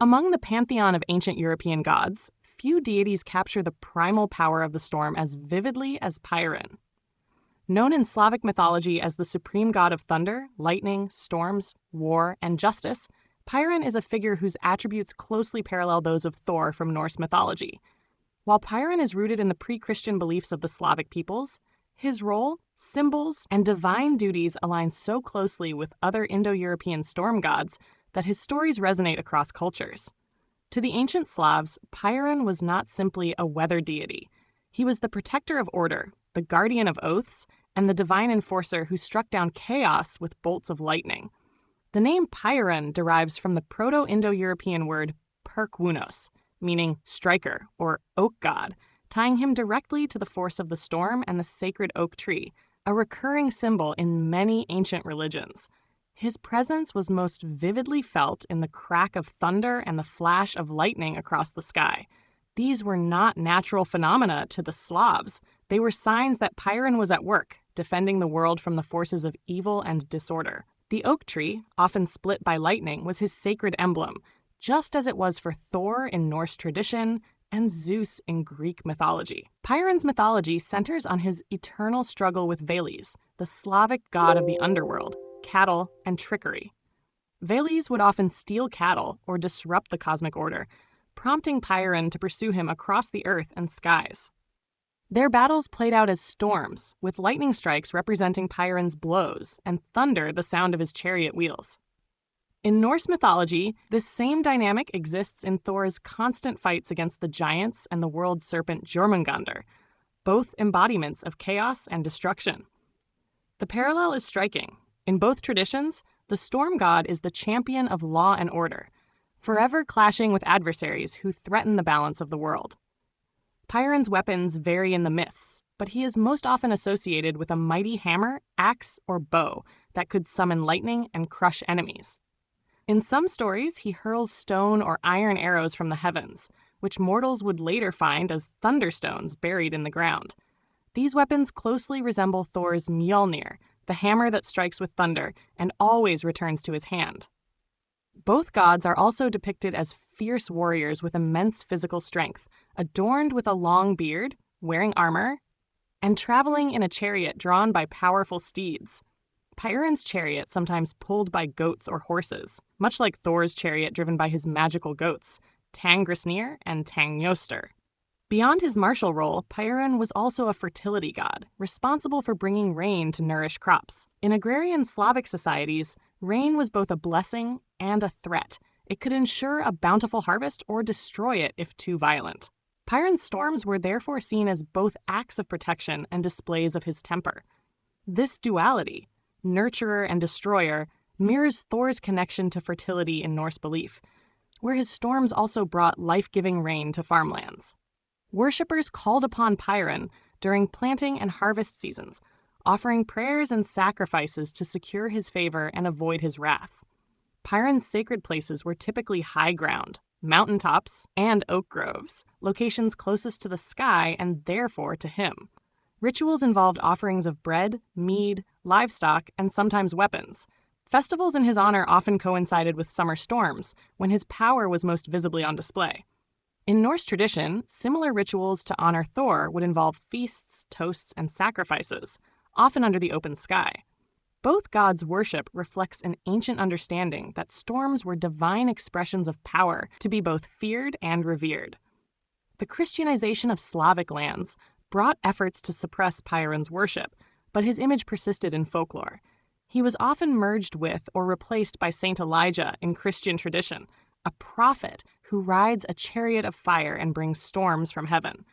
Among the pantheon of ancient European gods, few deities capture the primal power of the storm as vividly as Pyerun. Known in Slavic mythology as the supreme god of thunder, lightning, storms, war, and justice, Pyerun is a figure whose attributes closely parallel those of Thor from Norse mythology. While Pyerun is rooted in the pre-Christian beliefs of the Slavic peoples, his role, symbols, and divine duties align so closely with other Indo-European storm gods that his stories resonate across cultures. To the ancient Slavs, Pyerun was not simply a weather deity. He was the protector of order, the guardian of oaths, and the divine enforcer who struck down chaos with bolts of lightning. The name Pyerun derives from the Proto-Indo-European word perkwunos, meaning striker or oak god, tying him directly to the force of the storm and the sacred oak tree, a recurring symbol in many ancient religions. His presence was most vividly felt in the crack of thunder and the flash of lightning across the sky. These were not natural phenomena to the Slavs. They were signs that Pyerun was at work, defending the world from the forces of evil and disorder. The oak tree, often split by lightning, was his sacred emblem, just as it was for Thor in Norse tradition and Zeus in Greek mythology. Pyerun's mythology centers on his eternal struggle with Veles, the Slavic god of the underworld, cattle, and trickery. Veles would often steal cattle or disrupt the cosmic order, prompting Pyerun to pursue him across the earth and skies. Their battles played out as storms, with lightning strikes representing Pyerun's blows and thunder the sound of his chariot wheels. In Norse mythology, this same dynamic exists in Thor's constant fights against the giants and the world serpent Jormungandr, both embodiments of chaos and destruction. The parallel is striking. In both traditions, the storm god is the champion of law and order, forever clashing with adversaries who threaten the balance of the world. Pyerun's weapons vary in the myths, but he is most often associated with a mighty hammer, axe, or bow that could summon lightning and crush enemies. In some stories, he hurls stone or iron arrows from the heavens, which mortals would later find as thunderstones buried in the ground. These weapons closely resemble Thor's Mjolnir, the hammer that strikes with thunder and always returns to his hand. Both gods are also depicted as fierce warriors with immense physical strength, adorned with a long beard, wearing armor, and traveling in a chariot drawn by powerful steeds. Pyerun's chariot sometimes pulled by goats or horses, much like Thor's chariot driven by his magical goats, Tangrisnir and Tangnjoster. Beyond his martial role, Pyerun was also a fertility god, responsible for bringing rain to nourish crops. In agrarian Slavic societies, rain was both a blessing and a threat. It could ensure a bountiful harvest or destroy it if too violent. Pyerun's storms were therefore seen as both acts of protection and displays of his temper. This duality, nurturer and destroyer, mirrors Thor's connection to fertility in Norse belief, where his storms also brought life-giving rain to farmlands. Worshippers called upon Pyerun during planting and harvest seasons, offering prayers and sacrifices to secure his favor and avoid his wrath. Pyerun's sacred places were typically high ground, mountaintops, and oak groves, locations closest to the sky and therefore to him. Rituals involved offerings of bread, mead, livestock, and sometimes weapons. Festivals in his honor often coincided with summer storms, when his power was most visibly on display. In Norse tradition, similar rituals to honor Thor would involve feasts, toasts, and sacrifices, often under the open sky. Both gods' worship reflects an ancient understanding that storms were divine expressions of power to be both feared and revered. The Christianization of Slavic lands brought efforts to suppress Pyerun's worship, but his image persisted in folklore. He was often merged with or replaced by Saint Elijah in Christian tradition, a prophet who rides a chariot of fire and brings storms from heaven.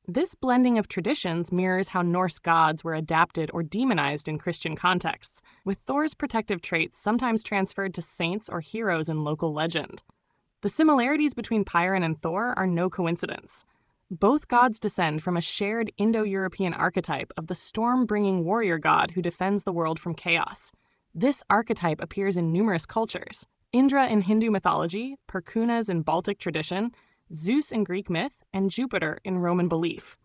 This blending of traditions mirrors how Norse gods were adapted or demonized in Christian contexts, with Thor's protective traits sometimes transferred to saints or heroes in local legend. The similarities between Pyerun and Thor are no coincidence. Both gods descend from a shared Indo-European archetype of the storm-bringing warrior god who defends the world from chaos. This archetype appears in numerous cultures: Indra in Hindu mythology, Perkunas in Baltic tradition, Zeus in Greek myth, and Jupiter in Roman belief.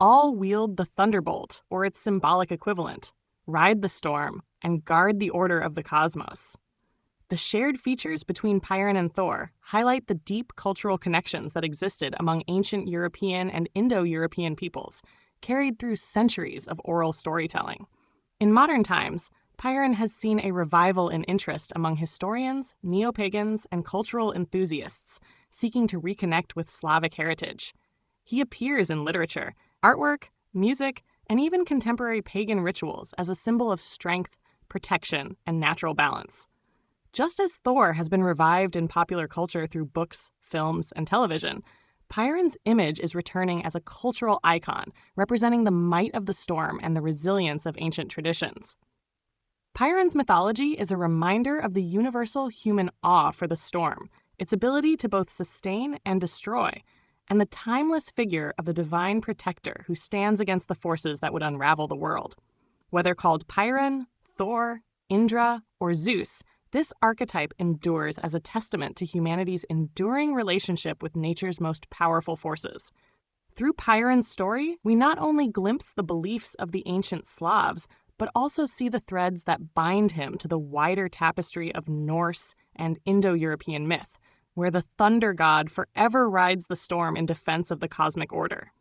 All wield the thunderbolt, or its symbolic equivalent, ride the storm, and guard the order of the cosmos. The shared features between Pyerun and Thor highlight the deep cultural connections that existed among ancient European and Indo-European peoples, carried through centuries of oral storytelling. In modern times, Pyerun has seen a revival in interest among historians, neo-pagans, and cultural enthusiasts seeking to reconnect with Slavic heritage. He appears in literature, artwork, music, and even contemporary pagan rituals as a symbol of strength, protection, and natural balance. Just as Thor has been revived in popular culture through books, films, and television, Pyerun's image is returning as a cultural icon, representing the might of the storm and the resilience of ancient traditions. Pyerun's mythology is a reminder of the universal human awe for the storm, its ability to both sustain and destroy, and the timeless figure of the divine protector who stands against the forces that would unravel the world. Whether called Pyerun, Thor, Indra, or Zeus, this archetype endures as a testament to humanity's enduring relationship with nature's most powerful forces. Through Pyerun's story, we not only glimpse the beliefs of the ancient Slavs, but also see the threads that bind him to the wider tapestry of Norse and Indo-European myth, where the thunder god forever rides the storm in defense of the cosmic order.